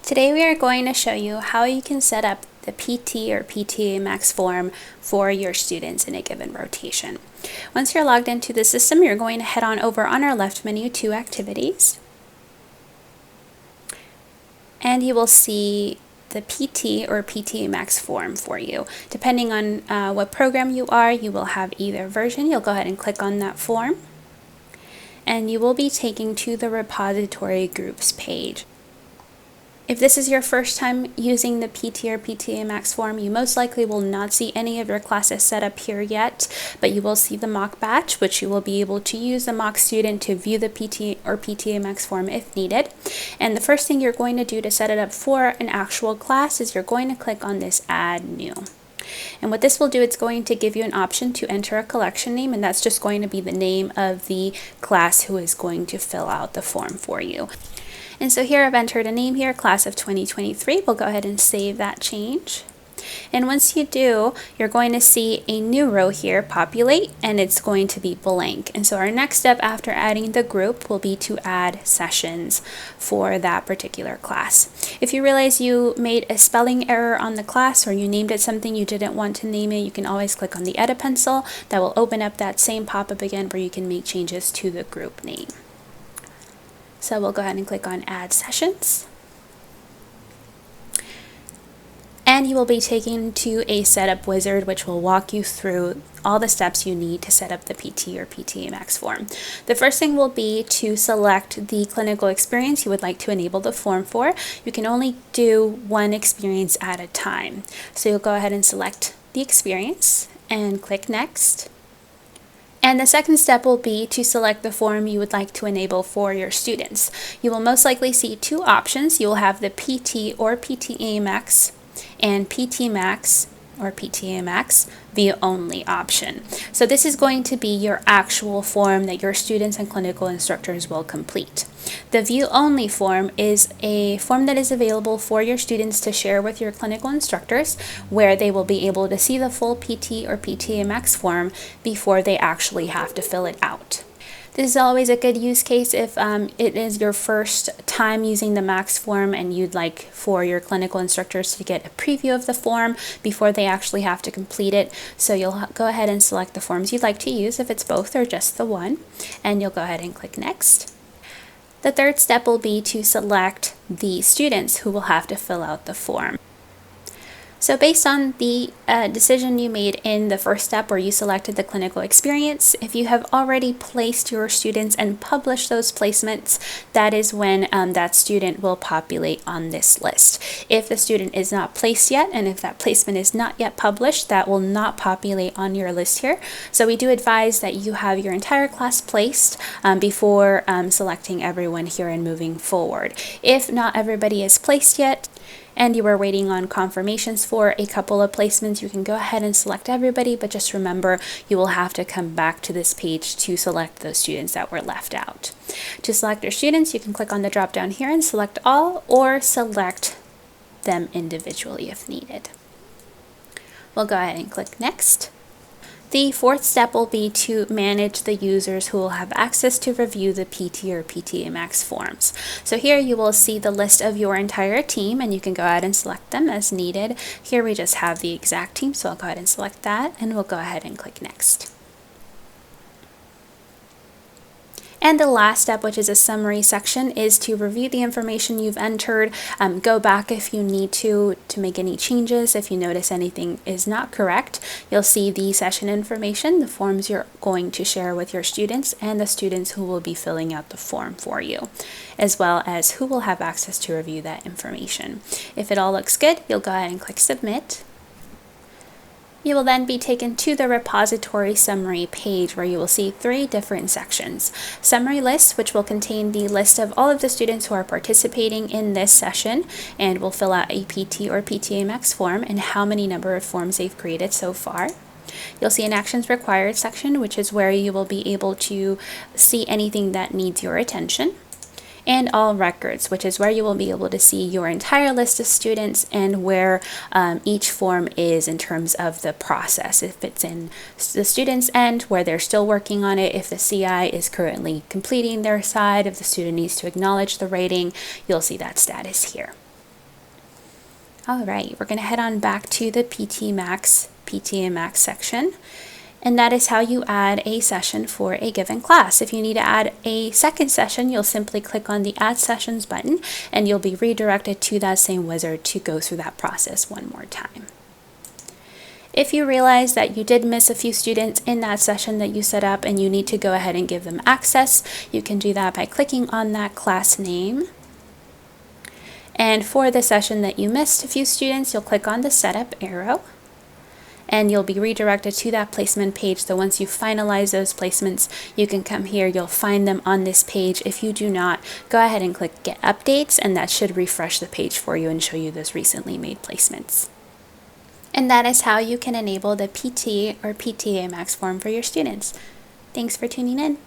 Today we are going to show you how you can set up the PT or PTA MACS form for your students in a given rotation. Once you're logged into the system, you're going to head on over on our left menu to Activities. And you will see the PT or PTA MACS form for you. Depending on what program you are, you will have either version. You'll go ahead and click on that form. And you will be taken to the repository groups page. If this is your first time using the PT or PTA MACS form, you most likely will not see any of your classes set up here yet, but you will see the mock batch, which you will be able to use the mock student to view the PT or PTA MACS form if needed. And the first thing you're going to do to set it up for an actual class is you're going to click on this Add New. And what this will do, it's going to give you an option to enter a collection name, and that's just going to be the name of the class who is going to fill out the form for you. And so here I've entered a name here, class of 2023. We'll go ahead and save that change. And once you do, you're going to see a new row here populate, and it's going to be blank. And so our next step after adding the group will be to add sessions for that particular class. If you realize you made a spelling error on the class or you named it something you didn't want to name it, you can always click on the edit pencil. That will open up that same pop-up again where you can make changes to the group name. So we'll go ahead and click on Add Sessions. And you will be taken to a setup wizard, which will walk you through all the steps you need to set up the PT or PTA MACS form. The first thing will be to select the clinical experience you would like to enable the form for. You can only do one experience at a time. So you'll go ahead and select the experience and click Next. And the second step will be to select the form you would like to enable for your students. You will most likely see two options. You will have the PT or PTA MACS and PT MACS or PTA MACS view only option. So this is going to be your actual form that your students and clinical instructors will complete. The view only form is a form that is available for your students to share with your clinical instructors, where they will be able to see the full PT or PTA MACS form before they actually have to fill it out. This is always a good use case if it is your first time using the MACS form and you'd like for your clinical instructors to get a preview of the form before they actually have to complete it. So you'll go ahead and select the forms you'd like to use, if it's both or just the one, and you'll go ahead and click Next. The third step will be to select the students who will have to fill out the form. So based on the decision you made in the first step where you selected the clinical experience, if you have already placed your students and published those placements, that is when that student will populate on this list. If the student is not placed yet, and if that placement is not yet published, that will not populate on your list here. So we do advise that you have your entire class placed before selecting everyone here and moving forward. If not everybody is placed yet, and you are waiting on confirmations for a couple of placements, you can go ahead and select everybody, but just remember you will have to come back to this page to select those students that were left out. To select your students, you can click on the drop down here and select all, or select them individually if needed. We'll go ahead and click Next. The fourth step will be to manage the users who will have access to review the PT or PTA MACS forms. So here you will see the list of your entire team, and you can go ahead and select them as needed. Here we just have the exact team, so I'll go ahead and select that, and we'll go ahead and click Next. And the last step, which is a summary section, is to review the information you've entered, go back if you need to make any changes. If you notice anything is not correct, you'll see the session information, the forms you're going to share with your students, and the students who will be filling out the form for you, as well as who will have access to review that information. If it all looks good, you'll go ahead and click Submit. You will then be taken to the repository summary page, where you will see three different sections. Summary list, which will contain the list of all of the students who are participating in this session and will fill out a PT or PTA MACS form and how many number of forms they've created so far. You'll see an Actions Required section, which is where you will be able to see anything that needs your attention. And all records, which is where you will be able to see your entire list of students and where each form is in terms of the process. If it's in the student's end, where they're still working on it, if the CI is currently completing their side, if the student needs to acknowledge the rating, you'll see that status here. All right, we're going to head on back to the PT MACS, PTA MACS section. And that is how you add a session for a given class. If you need to add a second session, you'll simply click on the Add Sessions button and you'll be redirected to that same wizard to go through that process one more time. If you realize that you did miss a few students in that session that you set up and you need to go ahead and give them access, you can do that by clicking on that class name. And for the session that you missed a few students, you'll click on the Setup arrow and you'll be redirected to that placement page. So once you finalize those placements, you can come here, you'll find them on this page. If you do not, go ahead and click Get Updates, and that should refresh the page for you and show you those recently made placements. And that is how you can enable the PT or PTA MACS form for your students. Thanks for tuning in.